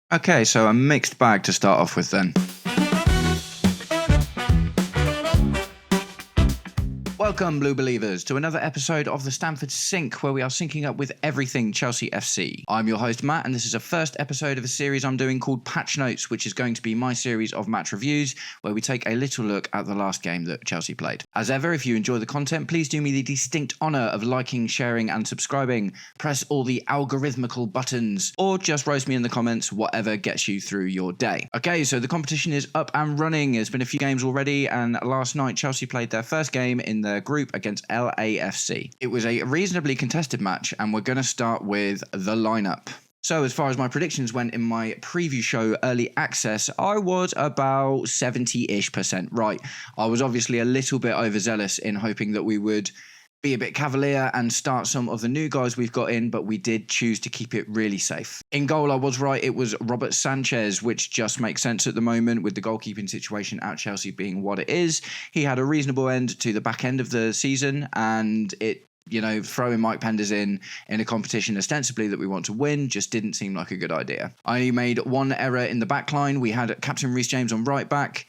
Okay, so a mixed bag to start off with then. Welcome, Blue Believers, to another episode of the Stamford Sync, where we are syncing up with everything Chelsea FC. I'm your host, Matt, and this is a first episode of a series I'm doing called Patch Notes, which is going to be my series of match reviews, where we take a little look at the last game that Chelsea played. As ever, if you enjoy the content, please do me the distinct honour of liking, sharing, and subscribing. Press all the algorithmical buttons, or just roast me in the comments, whatever gets you through your day. Okay, so the competition is up and running. There's been a few games already, and last night Chelsea played their first game in their group against LAFC. It was a reasonably contested match, and we're going to start with the lineup. So as far as my predictions went in my preview show Early Access, I was about 70-ish% right. I was obviously a little bit overzealous in hoping that we would be a bit cavalier and start some of the new guys we've got in, but we did choose to keep it really safe. In goal, I was right. It was Robert Sanchez, which just makes sense at the moment with the goalkeeping situation at Chelsea being what it is. He had a reasonable end to the back end of the season, and throwing Mike Penders in a competition ostensibly that we want to win just didn't seem like a good idea. I made one error in the back line. We had Captain Reece-James on right back,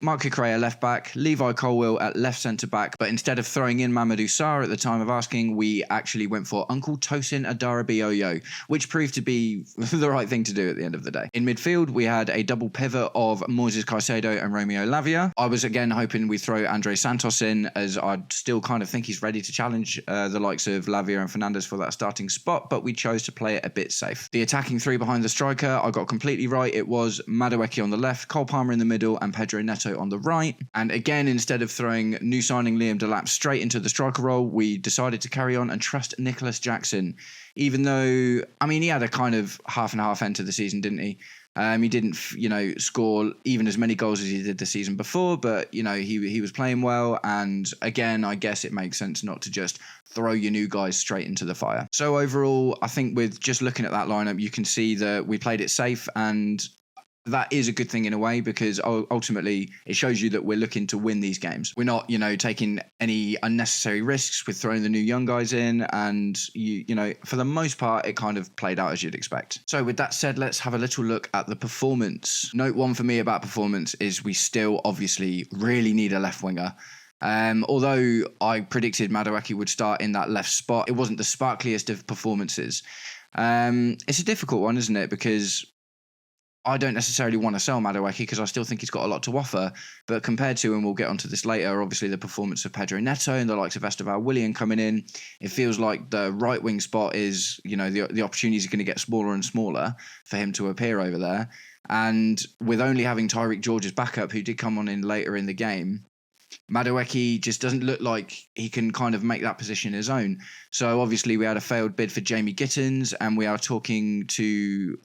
Mark 𝘾𝙍𝙍 left back, Levi Colwill at left centre back, but instead of throwing in 𝘾𝙍𝙍 at the time of asking, we actually went for Uncle Tosin 𝘾𝙍𝙍, which proved to be the right thing to do at the end of the day. In midfield, we had a double pivot of Moises Caicedo and Romeo Lavia. I was again hoping we'd throw Andre Santos in, as I still kind of think he's ready to challenge the likes of Lavia and Fernandez for that starting spot, but we chose to play it a bit safe. The attacking three behind the striker, I got completely right. It was Madueke on the left, Cole Palmer in the middle, and Pedro Neto on the right. And again, instead of throwing new signing Liam Delap straight into the striker role, we decided to carry on and trust 𝘾𝙗𝙍 Jackson, even though, he had a kind of half and half end to the season, didn't he? He didn't, score even as many goals as he did the season before, but, he was playing well. And again, I guess it makes sense not to just throw your new guys straight into the fire. So overall, I think with just looking at that lineup, you can see that we played it safe, and that is a good thing in a way, because ultimately it shows you that we're looking to win these games. We're not, taking any unnecessary risks with throwing the new young guys in, and for the most part, it kind of played out as you'd expect. So with that said, let's have a little look at the performance. Note one for me about performance is we still obviously really need a left winger. Although I predicted Madueke would start in that left spot, it wasn't the sparkliest of performances. It's a difficult one, isn't it? Because I don't necessarily want to sell Madueke because I still think he's got a lot to offer. But compared to, and we'll get onto this later, obviously the performance of Pedro Neto and the likes of 𝘒𝙑𝙍 coming in, it feels like the right wing spot is, the opportunities are going to get smaller and smaller for him to appear over there. And with only having Tyreek George's backup, who did come on in later in the game, Madueke just doesn't look like he can kind of make that position his own. So obviously we had a failed bid for Jamie Gittins, and we are talking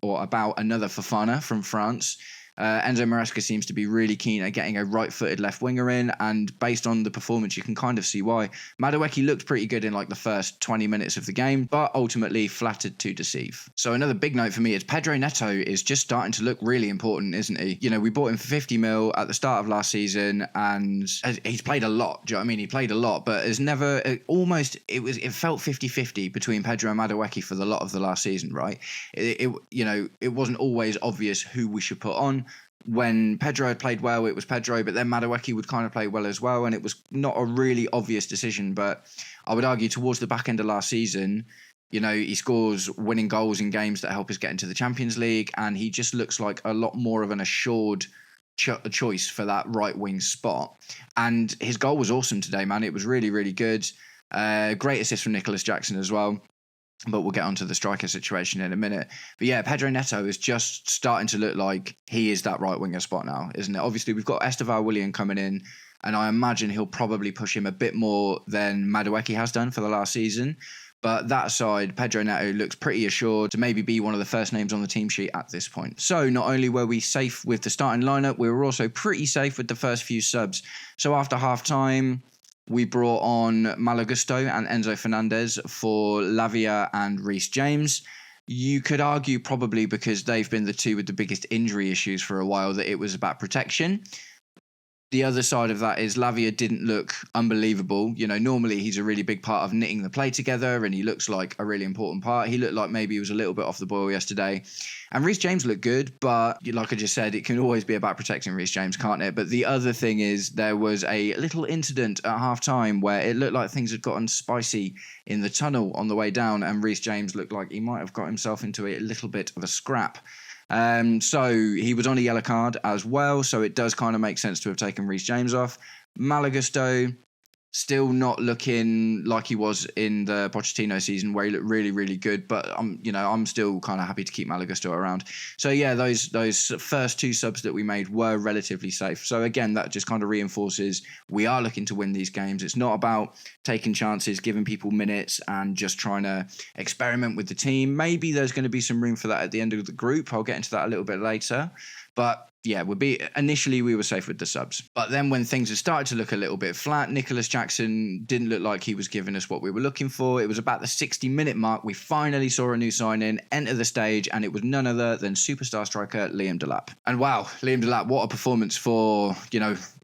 about another Fofana from France. Enzo Maresca seems to be really keen at getting a right-footed left winger in, and based on the performance, you can kind of see why. Madueke looked pretty good in like the first 20 minutes of the game, but ultimately flattered to deceive. So another big note for me is Pedro Neto is just starting to look really important, isn't he? We bought him for 50 mil at the start of last season, and he's played a lot. Do you know what I mean? He played a lot, but it felt 50-50 between Pedro and Madueke for the lot of the last season, right? It wasn't always obvious who we should put on. When Pedro had played well, it was Pedro, but then Madueke would kind of play well as well, and it was not a really obvious decision. But I would argue towards the back end of last season, he scores winning goals in games that help us get into the Champions League, and he just looks like a lot more of an assured choice for that right wing spot. And his goal was awesome today, man. It was really, really good. Great assist from 𝘾𝙗𝙍 Jackson as well. But we'll get onto the striker situation in a minute. But yeah, Pedro Neto is just starting to look like he is that right winger spot now, isn't it? Obviously, we've got 𝘒𝙑𝙍 coming in, and I imagine he'll probably push him a bit more than Madueke has done for the last season. But that aside, Pedro Neto looks pretty assured to maybe be one of the first names on the team sheet at this point. So not only were we safe with the starting lineup, we were also pretty safe with the first few subs. So after half-time, we brought on Malo Gusto and Enzo Fernandez for Lavia and Reece-James. You could argue probably because they've been the two with the biggest injury issues for a while that it was about protection. The other side of that is 𝙒𝙍𝙍 didn't look unbelievable. Normally he's a really big part of knitting the play together and he looks like a really important part. He looked like maybe he was a little bit off the boil yesterday. And Reece James looked good, but like I just said, it can always be about protecting Reece James, can't it? But the other thing is there was a little incident at half-time where it looked like things had gotten spicy in the tunnel on the way down and Reece James looked like he might have got himself into a little bit of a scrap. So he was on a yellow card as well, so it does kind of make sense to have taken Reece James off. 𝘾𝙍𝙍 still not looking like he was in the Pochettino season where he looked really, really good, but I'm still kind of happy to keep 𝘾𝙍𝙍 around. So yeah, those first two subs that we made were relatively safe. So again, that just kind of reinforces we are looking to win these games. It's not about taking chances, giving people minutes and just trying to experiment with the team. Maybe there's going to be some room for that at the end of the group. I'll get into that a little bit later. But yeah, initially we were safe with the subs. But then when things had started to look a little bit flat, 𝘾𝙗 Jackson didn't look like he was giving us what we were looking for. It was about the 60-minute mark. We finally saw a new signing enter the stage, and it was none other than superstar striker Liam Delap. And wow, Liam Delap, what a performance for,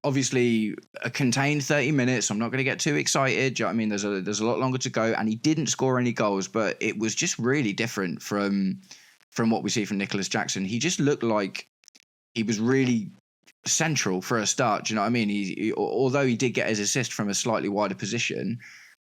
obviously a contained 30 minutes. I'm not going to get too excited. Do you know what I mean? There's a lot longer to go, and he didn't score any goals, but it was just really different from what we see from 𝘾𝙗 Jackson. He just looked like he was really central for a start. Do you know what I mean? Although he did get his assist from a slightly wider position,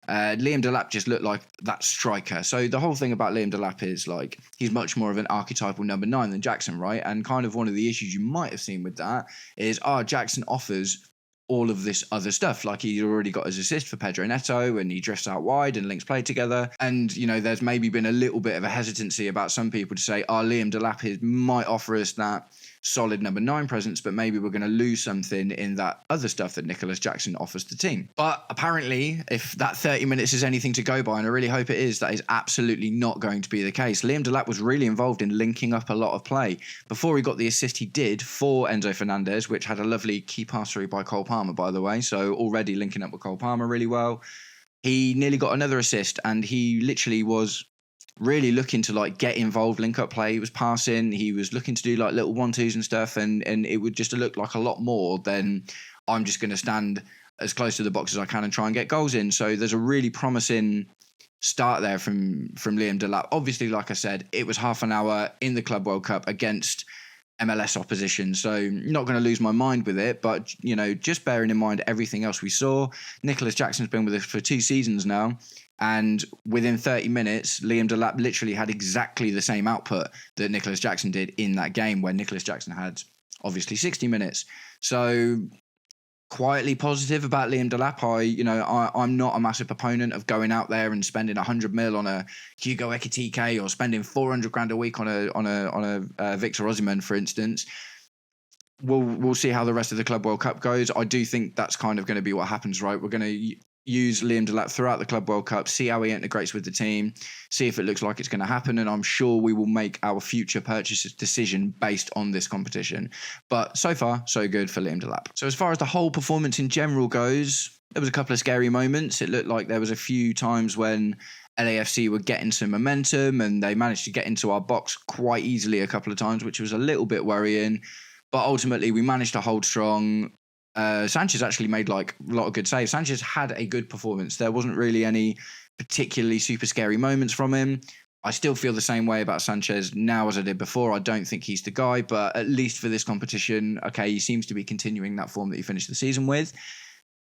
Liam Delap just looked like that striker. So the whole thing about Liam Delap is like he's much more of an archetypal number 9 than Jackson, right? And kind of one of the issues you might have seen with that is, Jackson offers all of this other stuff. Like he's already got his assist for Pedro Neto and he drifts out wide and links play together. And, there's maybe been a little bit of a hesitancy about some people to say, Liam Delap might offer us that solid number 9 presence, but maybe we're going to lose something in that other stuff that 𝘾𝙗 Jackson offers the team. But apparently, if that 30 minutes is anything to go by, and I really hope it is, that is absolutely not going to be the case. Liam Delap was really involved in linking up a lot of play. Before he got the assist he did for Enzo Fernandez, which had a lovely key pass through by 𝘾𝙗𝙗, by the way, so already linking up with 𝘾𝙗𝙗 really well. He nearly got another assist, and he literally was really looking to get involved, link up play. He was passing, he was looking to do little 1-2s and stuff, and it would just look like a lot more than I'm just going to stand as close to the box as I can and try and get goals in. So there's a really promising start there from Liam Delap. Obviously, like I said, it was half an hour in the Club World Cup against MLS opposition, so not going to lose my mind with it, but just bearing in mind everything else we saw. 𝘾𝙗 Jackson's been with us for 2 seasons now, and within 30 minutes, Liam Delap literally had exactly the same output that 𝘾𝙗 Jackson did in that game, where 𝘾𝙗 Jackson had obviously 60 minutes. So quietly positive about Liam Delap. I'm not a massive proponent of going out there and spending 100 mil on a 𝘾𝙗 Jackson or spending 400 grand a week on a 𝘾𝙗 𝙍𝙍, for instance. We'll see how the rest of the Club World Cup goes. I do think that's kind of going to be what happens, right? We're going to use Liam Delap throughout the Club World Cup, see how he integrates with the team, see if it looks like it's going to happen, and I'm sure we will make our future purchase decision based on this competition. But so far, so good for Liam Delap. So as far as the whole performance in general goes, there was a couple of scary moments. It looked like there was a few times when LAFC were getting some momentum and they managed to get into our box quite easily a couple of times, which was a little bit worrying. But ultimately, we managed to hold strong. Sanchez actually made a lot of good saves. Sanchez had a good performance. There wasn't really any particularly super scary moments from him. I still feel the same way about Sanchez now as I did before. I don't think he's the guy, but at least for this competition, okay, he seems to be continuing that form that he finished the season with.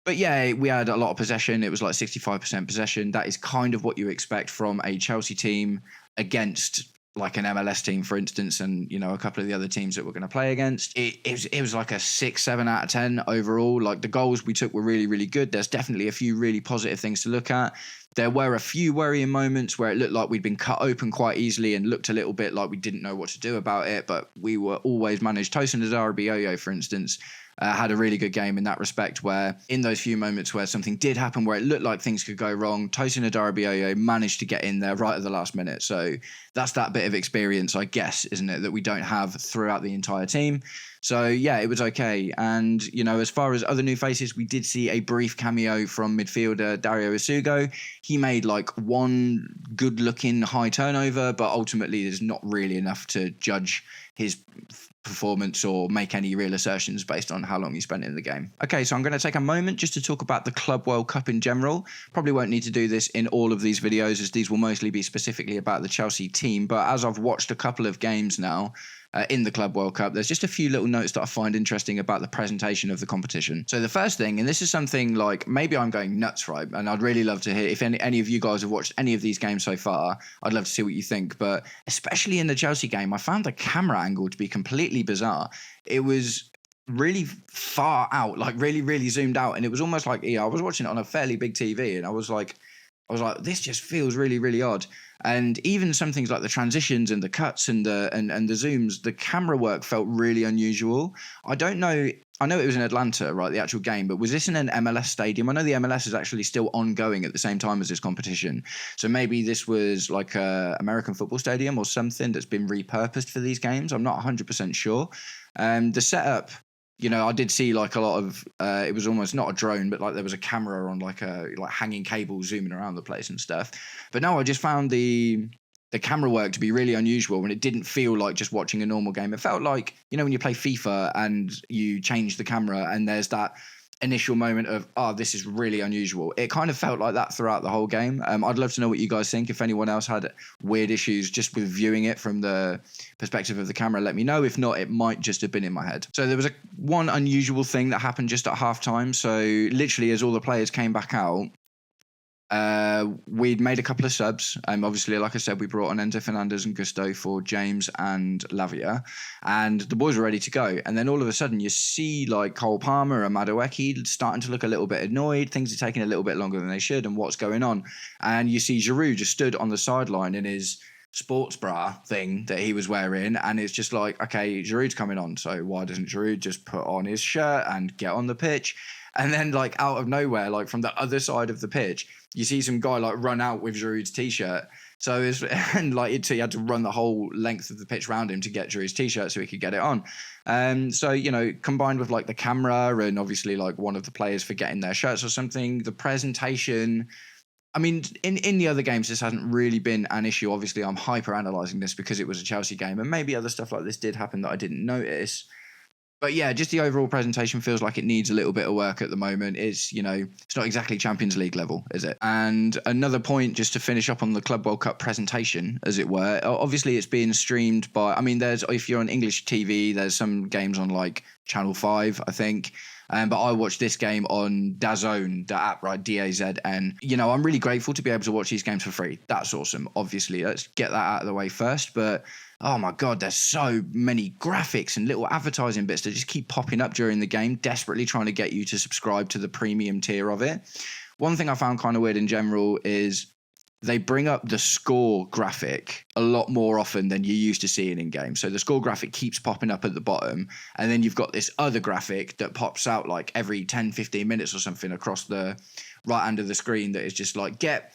But yeah, we had a lot of possession. It was 65% possession. That is kind of what you expect from a Chelsea team against an MLS team, for instance, and a couple of the other teams that we're going to play against. It was like a 6-7 out of 10 overall. The goals we took were really, really good. There's definitely a few really positive things to look at. There were a few worrying moments where it looked like we'd been cut open quite easily and looked a little bit like we didn't know what to do about it, but we were always managed. 𝘾𝙗𝙍𝙍, for instance, had a really good game in that respect, where in those few moments where something did happen where it looked like things could go wrong, 𝘾𝙗𝙍𝙍 managed to get in there right at the last minute. So that's that bit of experience, I guess, isn't it, that we don't have throughout the entire team. So yeah, it was okay. And, as far as other new faces, we did see a brief cameo from midfielder Ďario Isugo. he made like one good-looking high turnover, but ultimately there's not really enough to judge his performance or make any real assertions based on how long he spent in the game. Okay, so I'm going to take a moment just to talk about the Club World Cup in general. Probably won't need to do this in all of these videos, as these will mostly be specifically about the Chelsea team, but as I've watched a couple of games now in the Club World Cup, there's just a few little notes that I find interesting about the presentation of the competition. So the first thing, and this is something like, maybe I'm going nuts, right? And I'd really love to hear, if any of you guys have watched any of these games so far, I'd love to see what you think. But especially in the Chelsea game, I found the camera angle to be completely bizarre. It was really far out, like really, really zoomed out. And it was almost like, I was watching it on a fairly big TV, and I was like, this just feels really, really odd. And even some things like the transitions and the cuts and the zooms, the camera work felt really unusual. I don't know. I know it was in Atlanta, right, the actual game, but was this in an MLS stadium? I know the MLS is actually still ongoing at the same time as this competition. So maybe this was like a American football stadium or something that's been repurposed for these games. I'm not 100% sure. The setup, I did see like a lot of, it was almost not a drone, but like there was a camera on like hanging cable zooming around the place and stuff. But no, I just found the camera work to be really unusual, and it didn't feel like just watching a normal game. It felt like, when you play FIFA and you change the camera and there's that initial moment of, this is really unusual. It kind of felt like that throughout the whole game. I'd love to know what you guys think. If anyone else had weird issues just with viewing it from the perspective of the camera, let me know. If not, it might just have been in my head. So there was one unusual thing that happened just at halftime. So literally as all the players came back out, we'd made a couple of subs. Obviously, like I said, we brought on Enzo Fernandez and 𝘾𝙇𝙐𝙬 for James and 𝙒𝙊𝙍𝙍, and the boys were ready to go. And then all of a sudden, you see like Cole Palmer and 𝘾𝙗𝙐𝙬 starting to look a little bit annoyed. Things are taking a little bit longer than they should, and what's going on? And you see Giroud just stood on the sideline in his sports bra thing that he was wearing, and it's just like, okay, Giroud's coming on, so why doesn't Giroud just put on his shirt and get on the pitch? And then like out of nowhere, like from the other side of the pitch, you see some guy like run out with Giroud's t-shirt. So he had to run the whole length of the pitch around him to get Giroud's t-shirt so he could get it on. So, combined with like the camera and obviously like one of the players forgetting their shirts or something, the presentation, I mean, in the other games, this hasn't really been an issue. Obviously, I'm hyper-analysing this because it was a Chelsea game, and maybe other stuff like this did happen that I didn't notice. But yeah, just the overall presentation feels like it needs a little bit of work at the moment. It's not exactly Champions League level, is it? And another point, just to finish up on the Club World Cup presentation, as it were, obviously it's being streamed by, if you're on English TV, there's some games on like Channel 5, I think. But I watched this game on DAZN, the app, right? DAZN. I'm really grateful to be able to watch these games for free. That's awesome. Obviously, let's get that out of the way first. But oh my God, there's so many graphics and little advertising bits that just keep popping up during the game, desperately trying to get you to subscribe to the premium tier of it. One thing I found kind of weird in general is they bring up the score graphic a lot more often than you're used to seeing in games. So the score graphic keeps popping up at the bottom, and then you've got this other graphic that pops out like every 10, 15 minutes or something across the right hand of the screen that is just like, get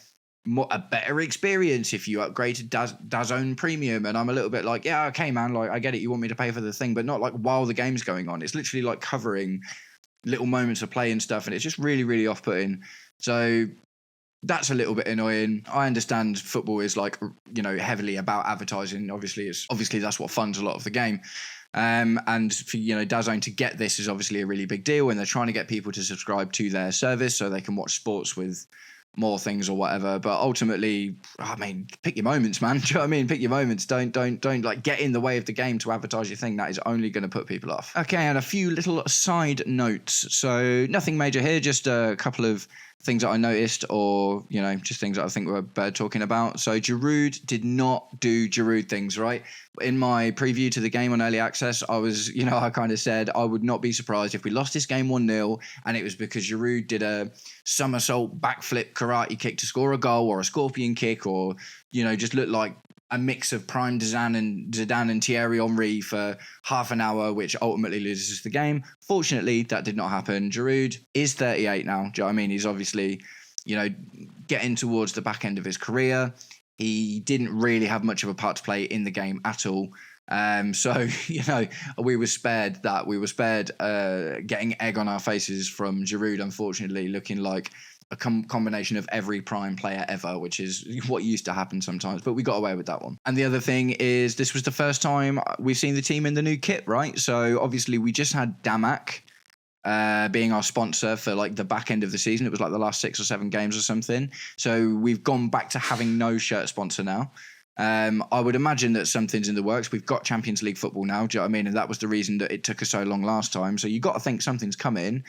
a better experience if you upgrade to DAZN Premium. And I'm a little bit like, yeah, okay, man, like I get it, you want me to pay for the thing, but not like while the game's going on. It's literally like covering little moments of play and stuff, and it's just really, really off-putting. So that's a little bit annoying. I understand football is like, heavily about advertising. Obviously that's what funds a lot of the game. And for, DAZN to get this is obviously a really big deal, and they're trying to get people to subscribe to their service so they can watch sports with more things or whatever. But ultimately, pick your moments, man. Do you know what I mean? Pick your moments. Don't like get in the way of the game to advertise your thing. That is only going to put people off. Okay, and a few little side notes. So nothing major here, just a couple of things that I noticed, or just things that I think were better talking about. So Giroud did not do Giroud things, right? In my preview to the game on early access, I was, I kind of said I would not be surprised if we lost this game 1-0 and it was because Giroud did a somersault backflip karate kick to score a goal, or a scorpion kick, or just looked like a mix of prime Zidane and Thierry Henry for half an hour, which ultimately loses the game. Fortunately, that did not happen. Giroud is 38 now. Do you know what I mean? He's obviously, getting towards the back end of his career. He didn't really have much of a part to play in the game at all. So, we were spared that. We were spared getting egg on our faces from Giroud, unfortunately, looking like a combination of every Prime player ever, which is what used to happen sometimes, but we got away with that one. And the other thing is this was the first time we've seen the team in the new kit, right? So obviously we just had 𝙒𝙐𝙍 being our sponsor for like the back end of the season. It was like the last 6 or 7 games or something. So we've gone back to having no shirt sponsor now. I would imagine that something's in the works. We've got Champions League football now, do you know what I mean? And that was the reason that it took us so long last time. So you got to think something's coming.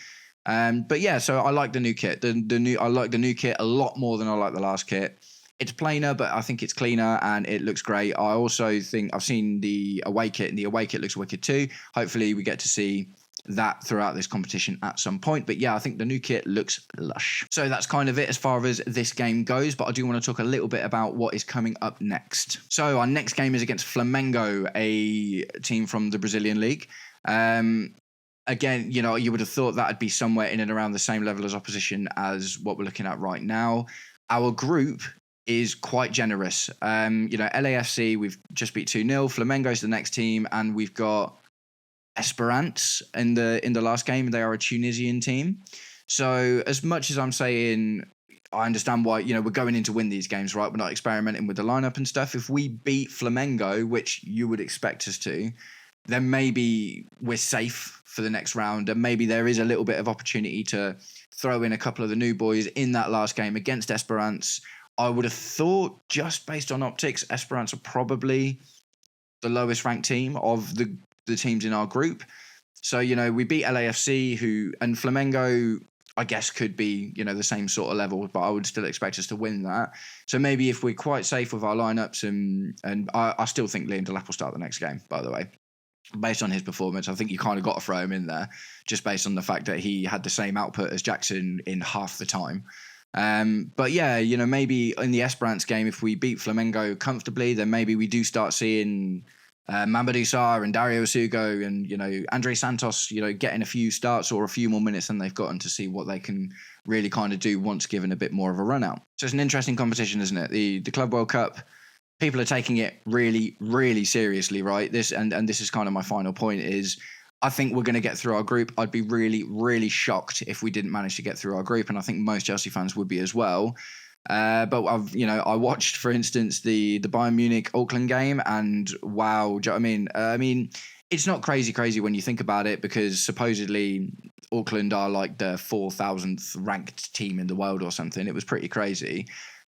But yeah, so I like the new kit. I like the new kit a lot more than I like the last kit. It's plainer, but I think it's cleaner and it looks great. I also think I've seen the away kit, and the away kit looks wicked too. Hopefully we get to see that throughout this competition at some point. But yeah, I think the new kit looks lush. So that's kind of it as far as this game goes, but I do want to talk a little bit about what is coming up next. So our next game is against Flamengo, a team from the Brazilian league. Again, you know, you would have thought that would be somewhere in and around the same level as opposition as what we're looking at right now. Our group is quite generous. You know, LAFC, we've just beat 2-0. Flamengo's the next team, and we've got 𝘒𝙬𝙍 in the last game. They are a Tunisian team. So as much as I'm saying, I understand why, you know, we're going in to win these games, right? We're not experimenting with the lineup and stuff. If we beat Flamengo, which you would expect us to, then maybe we're safe for the next round, and maybe there is a little bit of opportunity to throw in a couple of the new boys in that last game against 𝘒𝙬𝙍. I would have thought, just based on optics, 𝘒𝙬𝙍 are probably the lowest ranked team of the teams in our group. So, you know, we beat LAFC, and Flamengo, I guess, could be, you know, the same sort of level, but I would still expect us to win that. So maybe if we're quite safe with our lineups, and I still think Liam Delap will start the next game, by the way. Based on his performance, I think you kind of got to throw him in there, just based on the fact that he had the same output as Jackson in half the time. But yeah, you know, maybe in the 𝘒𝙬𝙍 game, if we beat Flamengo comfortably, then maybe we do start seeing Mamadou Sarr and Dario Sugo and, you know, Andre Santos, you know, getting a few starts or a few more minutes than they've gotten, to see what they can really kind of do once given a bit more of a run out. So it's an interesting competition, isn't it? The Club World Cup, people are taking it really, really seriously, right? This is kind of my final point is, I think we're going to get through our group. I'd be really, really shocked if we didn't manage to get through our group, and I think most Chelsea fans would be as well. But I watched, for instance, the Bayern Munich Auckland game, and wow, do you know what I mean? I mean, it's not crazy when you think about it, because supposedly Auckland are like the 4,000th ranked team in the world or something. It was pretty crazy.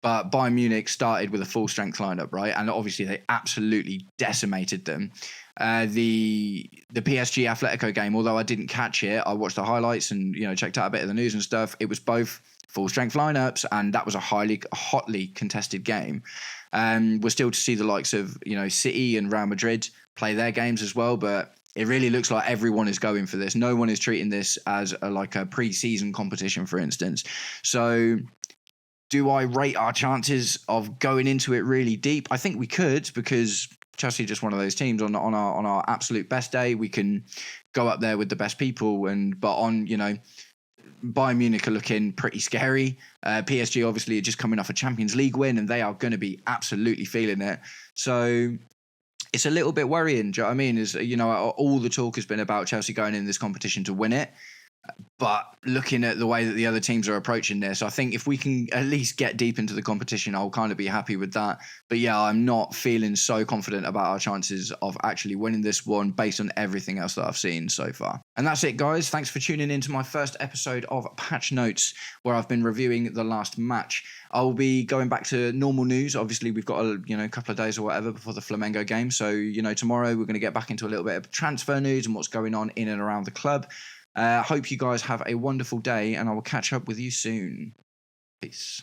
But Bayern Munich started with a full strength lineup, right? And obviously they absolutely decimated them. The PSG Atletico game, although I didn't catch it, I watched the highlights and, you know, checked out a bit of the news and stuff. It was both full strength lineups, and that was a hotly contested game. We're still to see the likes of, you know, City and Real Madrid play their games as well, but it really looks like everyone is going for this. No one is treating this as like a pre-season competition, for instance. So do I rate our chances of going into it really deep? I think we could, because Chelsea are just one of those teams. On our absolute best day, we can go up there with the best people. But on, you know, Bayern Munich are looking pretty scary. PSG obviously are just coming off a Champions League win, and they are going to be absolutely feeling it. So it's a little bit worrying. Do you know what I mean? Is, you know, all the talk has been about Chelsea going in this competition to win it. But looking at the way that the other teams are approaching this, I think if we can at least get deep into the competition, I'll kind of be happy with that. But yeah, I'm not feeling so confident about our chances of actually winning this one based on everything else that I've seen so far. And that's it, guys. Thanks for tuning in to my first episode of Patch Notes, where I've been reviewing the last match. I'll be going back to normal news. Obviously, we've got a couple of days or whatever before the Flamengo game. So, you know, tomorrow we're going to get back into a little bit of transfer news and what's going on in and around the club. Hope you guys have a wonderful day, and I will catch up with you soon. Peace.